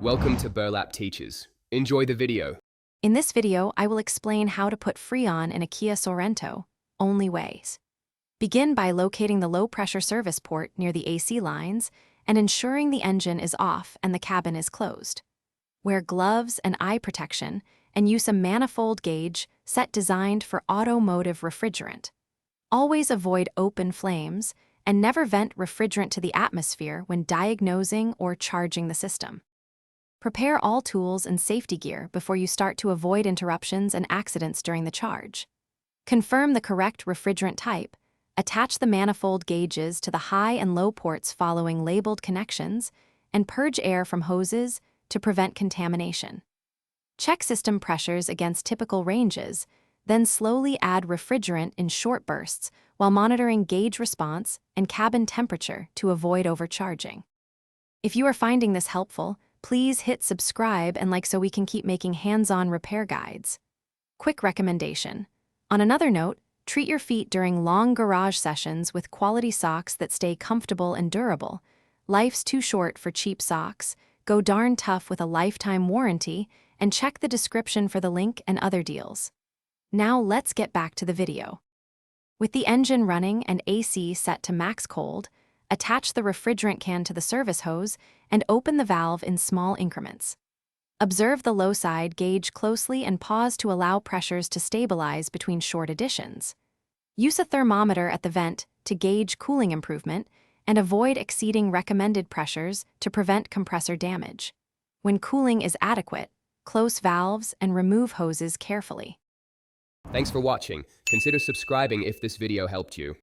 Welcome to Burlap Teachers. Enjoy the video. In this video, I will explain how to put Freon in a Kia Sorento, only ways. Begin by locating the low-pressure service port near the AC lines and ensuring the engine is off and the cabin is closed. Wear gloves and eye protection and use a manifold gauge set designed for automotive refrigerant. Always avoid open flames and never vent refrigerant to the atmosphere when diagnosing or charging the system. Prepare all tools and safety gear before you start to avoid interruptions and accidents during the charge. Confirm the correct refrigerant type, attach the manifold gauges to the high and low ports following labeled connections, and purge air from hoses to prevent contamination. Check system pressures against typical ranges, then slowly add refrigerant in short bursts while monitoring gauge response and cabin temperature to avoid overcharging. If you are finding this helpful, please hit subscribe and like so we can keep making hands-on repair guides. Quick recommendation. On another note, treat your feet during long garage sessions with quality socks that stay comfortable and durable. Life's too short for cheap socks. Go darn tough with a lifetime warranty, and check the description for the link and other deals. Now let's get back to the video. With the engine running and AC set to max cold, attach the refrigerant can to the service hose and open the valve in small increments. Observe the low side gauge closely and pause to allow pressures to stabilize between short additions. Use a thermometer at the vent to gauge cooling improvement and avoid exceeding recommended pressures to prevent compressor damage. When cooling is adequate, close valves and remove hoses carefully. Thanks for watching. Consider subscribing if this video helped you.